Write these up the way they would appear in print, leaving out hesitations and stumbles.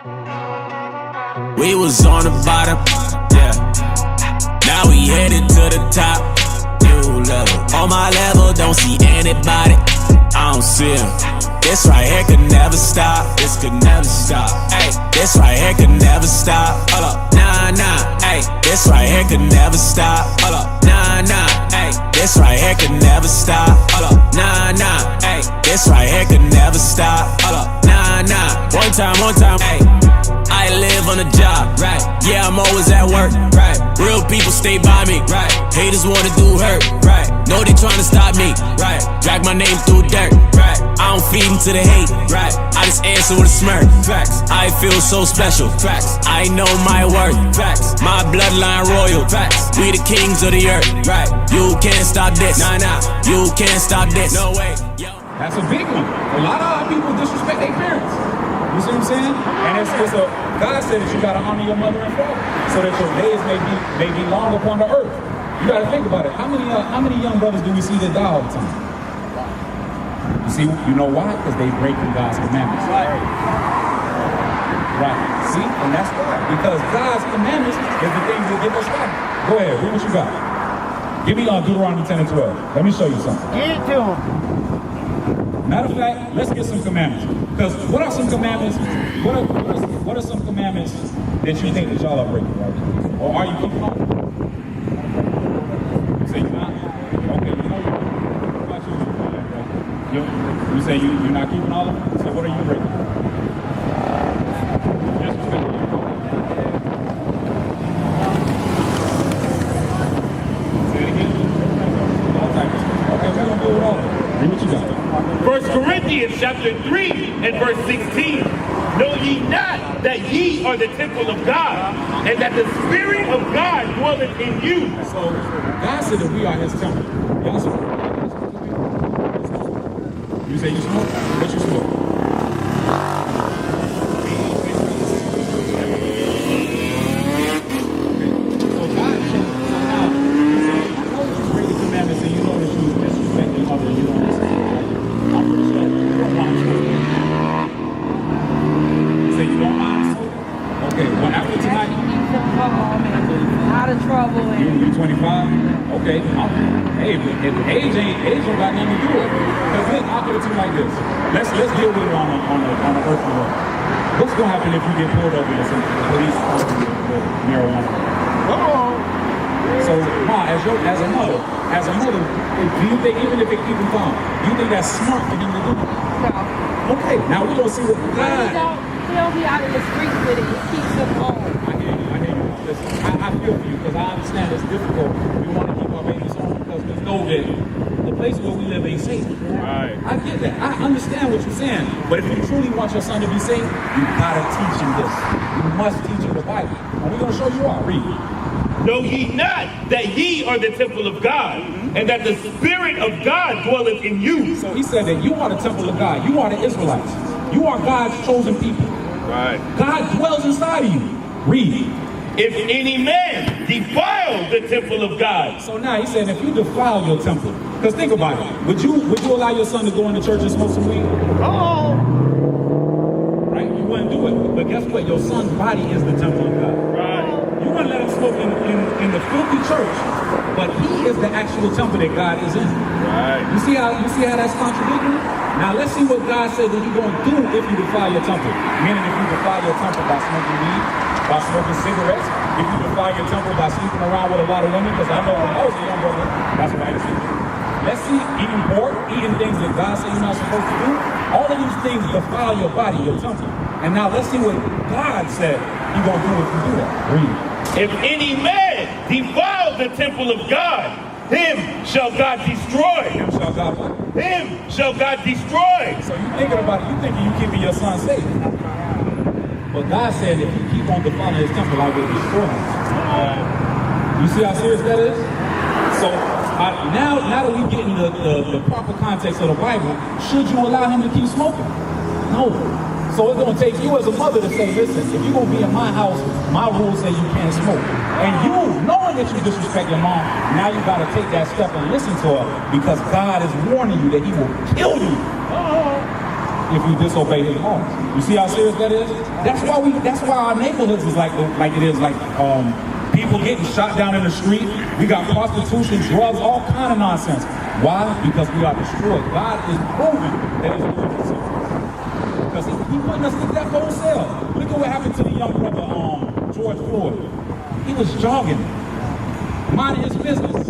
We was on the bottom, yeah. Now we headed to the top, new level. On my level, don't see anybody, I don't see him. This right here could never stop, this could never stop. Ay, this right here could never stop. Hold up, nah, nah. Ay, this right here could never stop. Hold up, nah, nah. Ay, this right here could never stop. Hold up, nah, nah. Ay, this right here could never stop. Hold up, nah, nah. One time, ay. I live on a job, right? Yeah, I'm always at work, right? Real people stay by me, right? Haters wanna do hurt, right? Know they tryna stop me, right? Drag my name through dirt, right? I don't feed into the hate, right? I just answer with a smirk, facts. I feel so special, facts. I know my worth, facts. My bloodline royal, facts. We the kings of the earth, right? You can't stop this, nah, nah. You can't stop this, no way. Yo. That's a big one. A lot of our people disrespect their parents. You see what I'm saying? And it's a, God said that you gotta honor your mother and father so that your days may be long upon the earth. You gotta think about it. How many young brothers do we see that die all the time? You see, you know why? Because they breaking God's commandments. Right. See? And that's why. Because God's commandments is the things that give us life. Go ahead, read what you got. Give me Deuteronomy 10 and 12. Let me show you something. Give it to them. Matter of fact, let's get some commandments. Because what are some commandments? What are some commandments that you think that y'all are breaking, right? Or are you keeping on? You say you're not? Okay, you know what about you? You say you're not keeping all of them? So what are you breaking? Say it again. All types. Okay, we're gonna do it all. Read what you got. 1 Corinthians chapter 3 and verse 16. Know ye not that ye are the temple of God, and that the Spirit of God dwelleth in you? So God said that we are His temple. Y'all smoke? You say you smoke? What you smoke? So God said, so now, He said, I know that you break the commandments and you know that you disrespect your mother and you don't listen. I'm pretty sure you don't mind smoking. You say you don't mind smoking? Okay, well after tonight, Out of trouble. you 25? Okay. Hey, if age don't got nothing to do with it. Because look, I'll put it to you like this. Let's deal with it on the earthly level. What's gonna happen if you get pulled over and some police with marijuana? So, Ma, as a mother, do you think even if they keep him calm, do you think that's smart for him to do? No. Okay, now we're gonna see what God. He don't be out in the streets with it. He keeps them home. I hear you. Listen, I feel for you because I understand it's difficult. We want to keep our babies home because we know that the place where we live ain't safe. Right. I get that. I understand what you're saying. But if you truly want your son to be safe, you gotta teach him this. You must teach him the Bible. And we're gonna show you how. Read. Know ye not that ye are the temple of God, and that the Spirit of God dwelleth in you? So he said that you are the temple of God. You are the Israelites. You are God's chosen people. Right. God dwells inside of you. Read. If any man defile the temple of God. So now he said, if you defile your temple, because think about it, would you allow your son to go into church and smoke some weed? Oh. Right? You wouldn't do it. But guess what? Your son's body is the temple of God. Right. You wouldn't let him smoke in the filthy church, but he is the actual temple that God is in. Right. You see how that's contradictory? Now let's see what God said that you're going to do if you defile your temple. Meaning if you defile your temple by smoking weed, by smoking cigarettes, if you defile your temple by sleeping around with a lot of women, because I know when I was a young brother, that's what I used to do. Let's see, eating pork, eating things that God said you're not supposed to do. All of these things defile your body, your temple. And now let's see what God said you're going to do if you do that. Read. If any man defile the temple of God, him shall God destroy. Him shall God what? Him shall God destroy. So you thinking about it, you thinking you keeping your son safe. But God said if you keep on defiling his temple, I will destroy him. You see how serious that is? So now that we get in the proper context of the Bible, should you allow him to keep smoking? No. So it's going to take you as a mother to say, listen, if you're going to be in my house, my rules say you can't smoke. And you, knowing that you disrespect your mom, now you got to take that step and listen to her because God is warning you that he will kill you if you disobey his laws. You see how serious that is? That's why our neighborhoods is like it is, like people getting shot down in the street. We got prostitution, drugs, all kind of nonsense. Why? Because we are destroyed. God is proving that his word is true. Because he putting us to death wholesale. Look at what happened to the young brother, George Floyd. He was jogging, minding his business.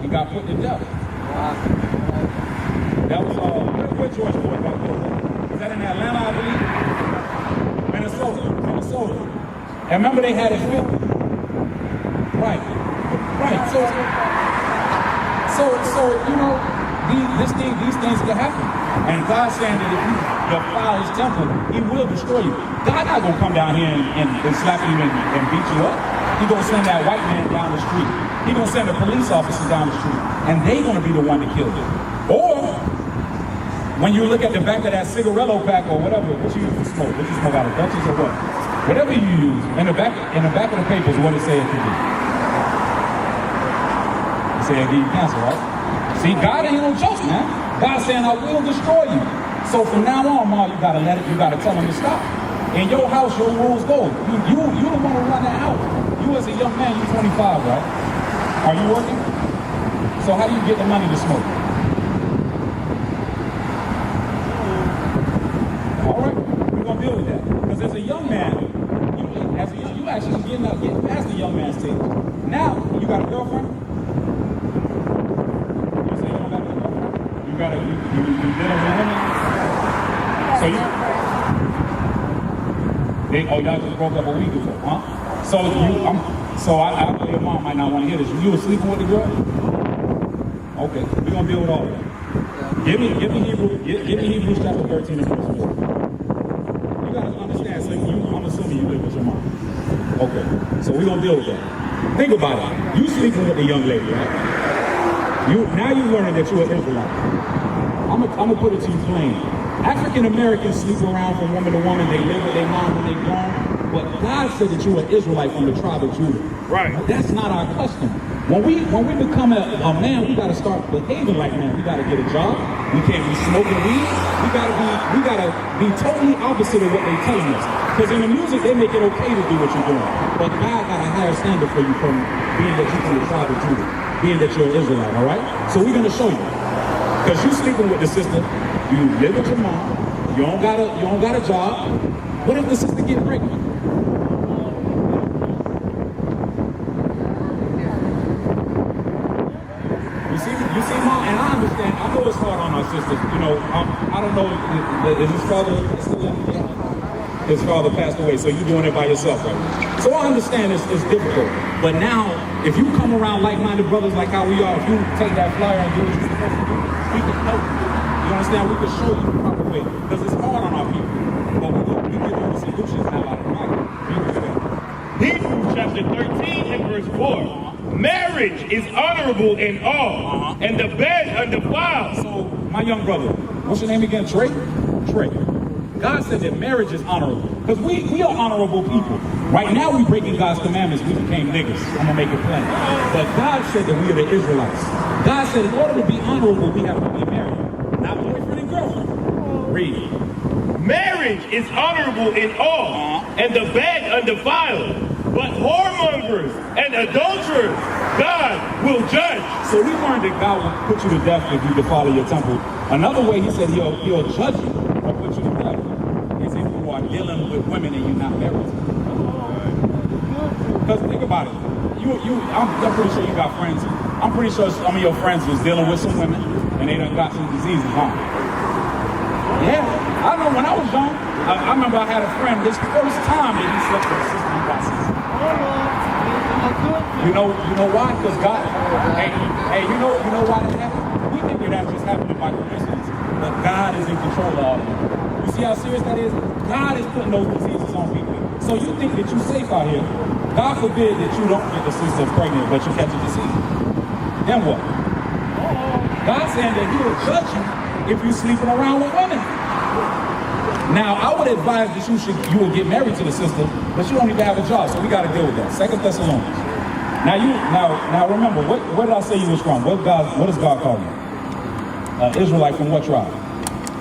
He got put to death. That was where George Floyd got killed. Is that in Atlanta, I believe? Minnesota. And remember they had it filmed? Right. So you know, these things can happen. And God's saying that if you defile his temple, he will destroy you. God not gonna come down here and slap you and beat you up. He gonna send that white man down the street. He gonna send a police officer down the street, and they gonna be the one to kill you. Or when you look at the back of that cigarillo pack or whatever, what you use to smoke? What you smoke out of Dutchess or what? Whatever you use, in the back of the papers, what it say it could be. It say it give you cancer, right? See, God ain't no joke, man. God's saying, I will destroy you. So from now on, Ma, you gotta tell him to stop. In your house, your rules go. You don't want to run that house. You as a young man, you're 25, right? Are you working? So how do you get the money to smoke? All right, we're gonna deal with that. Because as a young man, you actually getting past the young man stage. Now, you got a girlfriend? You say you don't got a girlfriend? You dealing with women? Y'all just broke up a week ago, huh? So I know your mom might not want to hear this. You were sleeping with the girl? Okay, we're gonna deal with all of that. Give me Hebrews chapter 13 and verse 4. You gotta understand, so I'm assuming you live with your mom. Okay, so we're gonna deal with that. Think about it. You sleeping with the young lady, right? Now you learning that you're an Israelite. I'm gonna put it to you plain. African Americans sleep around from woman to woman. They live with their mom when they're grown. But God said that you're an Israelite from the tribe of Judah. Right. That's not our custom. When we become a man, we gotta start behaving like men. We gotta get a job. We can't be smoking weed. We gotta be totally opposite of what they're telling us. Because in the music, they make it okay to do what you're doing. But God got a higher standard for you from being that you're from the tribe of Judah, being that you're an Israelite. All right. So we're gonna show you. Because you sleeping with the sister, you live with your mom, you don't got a job. What if the sister get pregnant? You see, Mom, and I understand. I know it's hard on our sisters. You know, I don't know. Is his father still alive? Yeah. His father passed away, so you're doing it by yourself, right? So I understand it's difficult. But now, if you come around like-minded brothers like how we are, if you take that flyer and do what you're supposed to do, we can help you. You understand? We can show you the proper way. Because it's hard on our people. But we give you the solutions now out of the Bible. Hebrews chapter 13 and verse 4. Marriage is honorable in all, and the bed undefiled. So, my young brother, what's your name again? Trey? Trey. God said that marriage is honorable. Because we are honorable people. Right now we breaking God's commandments. We became niggas. I'm going to make it plain. But God said that we are the Israelites. God said in order to be honorable, we have to be married. Not boyfriend and girlfriend. Read. Marriage is honorable in all, and the bed undefiled. But whoremongers and adulterers, God will judge. So we learned that God will put you to death if you defile your temple. Another way he said he'll judge you or put you to death is if you are dealing with women and you're not married. Because think about it. I'm pretty sure you got friends. I'm pretty sure some of your friends was dealing with some women and they done got some diseases, huh? Yeah. I know when I was young, I remember I had a friend, this first time that he slept with a sister, he got sister. You know why? Because God, hey, you know why that happened? We think that just happened by coincidence, but God is in control of all of it. You see how serious that is? God is putting those diseases on people. So you think that you're safe out here. God forbid that you don't get the sister pregnant, but you catch a disease. Then what? God's saying that he will judge you if you're sleeping around with women. Now, I would advise that you will get married to the sister, but you don't even have a job, so we got to deal with that. 2 Thessalonians. Now remember, where did I say you was from? What does God call you? Israelite from what tribe?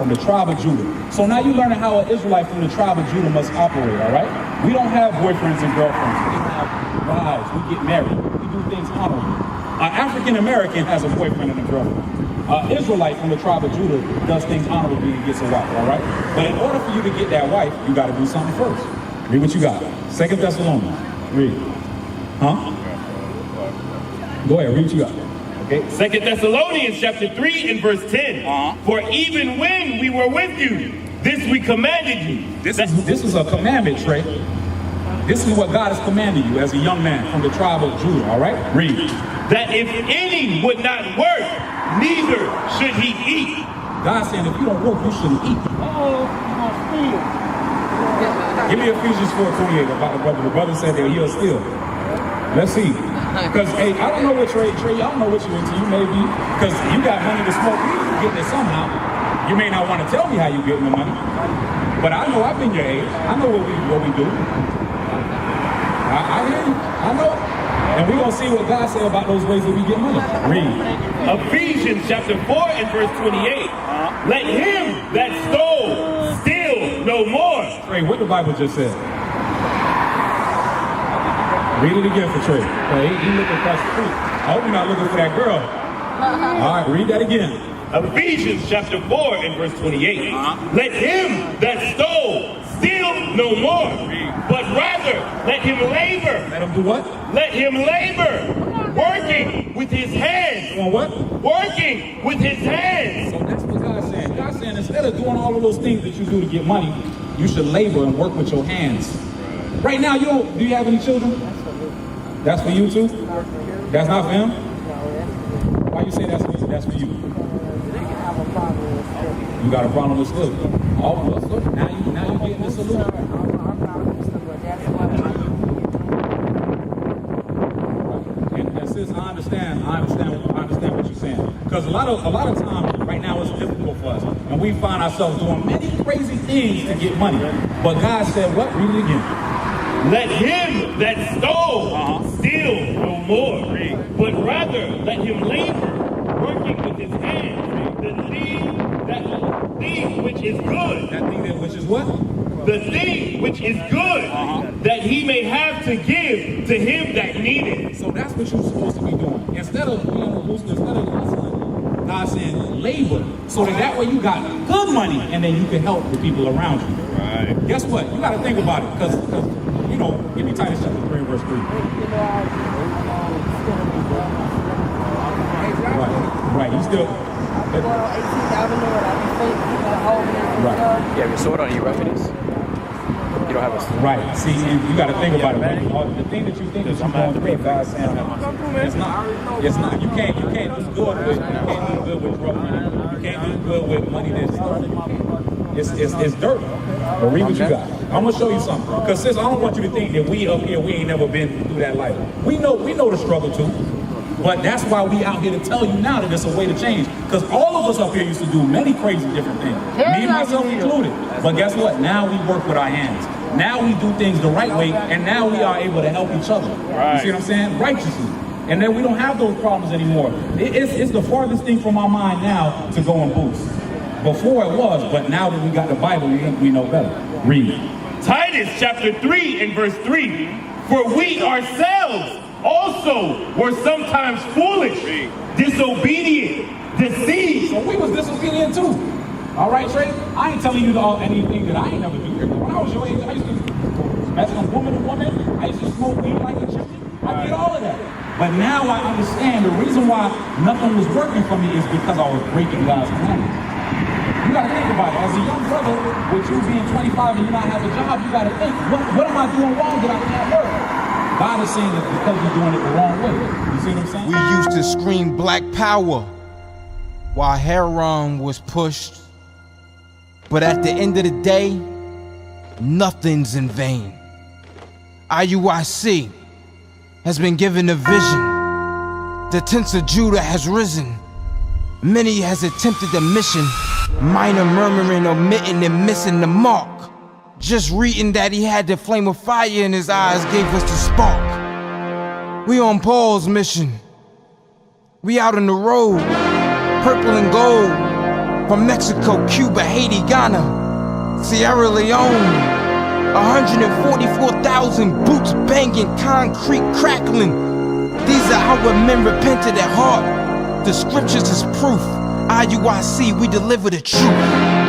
from the tribe of Judah. So now you're learning how an Israelite from the tribe of Judah must operate, all right? We don't have boyfriends and girlfriends. We have wives. We get married. We do things honorably. An African American has a boyfriend and a girlfriend. An Israelite from the tribe of Judah does things honorably and gets a wife, all right? But in order for you to get that wife, you got to do something first. Read what you got. 2 Thessalonians. Read. Huh? Go ahead, read what you got. Okay. 2 Thessalonians chapter 3 and verse 10. For even when we were with you, this we commanded you. This is a commandment, Trey. This is what God has commanded you as a young man from the tribe of Judah, all right? Read. That if any would not work, neither should he eat. God's saying if you don't work, you shouldn't eat. Give me Ephesians 4:28 about the brother. The brother said that he'll steal. Let's see. Because, hey, I don't know what Trey, y'all know what you into. You may be, because you got money to smoke weed, you getting it somehow. You may not want to tell me how you getting the money, but I know I've been your age. I know what we do. I hear you. I know. And we're going to see what God said about those ways that we get money. Read. Ephesians chapter 4 and verse 28. Let him that stole steal no more. Trey, what the Bible just said. Read it again for Trey. He looking across the street. I hope you're not looking for that girl. All right, read that again. Ephesians chapter 4 and verse 28. Let him that stole steal no more, but rather let him labor. Let him do what? Let him labor, working with his hands. Doing what? Working with his hands. So that's what God's saying. God's saying instead of doing all of those things that you do to get money, you should labor and work with your hands. Right now, do you have any children? That's for you too? That's not for him? Why you say that's for you? You got a problem with sleep. Oh, look, now you getting the solution. And sis, I understand what you're saying. Because a lot of times right now it's difficult for us. And we find ourselves doing many crazy things to get money. But God said what? Read it again. Let him that stole steal no more, but rather let him labor, working with his hands, the thing which is good. That thing which is what? The thing which is good, that he may have to give to him that needeth. So that's what you're supposed to be doing. Instead of being a rooster, instead of hustling, God's saying labor, so that way you got good money, and then you can help the people around you. Right. Guess what? You got to think about it, because give me Titus chapter 3 verse 3. Right. You still. Right. You have your sword on you, right? You don't have a sword. Right. See, and you got to think about it. Right? The thing that you think is I'm going through, God's saying it's not. You can't do good with drugs. You can't do good with money that's stolen. It's dirt. But read what you got. I'm gonna show you something. Because sis, I don't want you to think that we up here, we ain't never been through that life. We know the struggle too. But that's why we out here to tell you now that it's a way to change. Because all of us up here used to do many crazy different things. Me, myself included. But guess what? Now we work with our hands. Now we do things the right way, and now we are able to help each other. Right. You see what I'm saying? Righteously. And then we don't have those problems anymore. It's the farthest thing from our mind now to go and boost. Before it was, but now that we got the Bible, we know better. Read. Titus chapter 3 and verse 3. For we ourselves also were sometimes foolish, disobedient, deceived. So we was disobedient too. All right, Trey? I ain't telling you anything that I ain't never do. When I was your age, I used to mess from woman to woman. I used to smoke weed like a chicken. I did all of that. But now I understand the reason why nothing was working for me is because I was breaking God's commandments. You got to think about it. As a young brother, with you being 25 and you not have a job, you got to think, what am I doing wrong that I can't work? God is saying that because you're doing it the wrong way. You see what I'm saying? We used to scream black power while heroin was pushed. But at the end of the day, nothing's in vain. IUIC has been given a vision. The tents of Judah has risen. Many has attempted the mission. Minor murmuring, omitting, and missing the mark. Just reading that he had the flame of fire in his eyes gave us the spark. We on Paul's mission. We out on the road, purple and gold, From Mexico, Cuba, Haiti, Ghana, Sierra Leone. 144,000 boots banging, concrete crackling. These are our men repented at heart. The scriptures is proof. IUIC, we deliver the truth.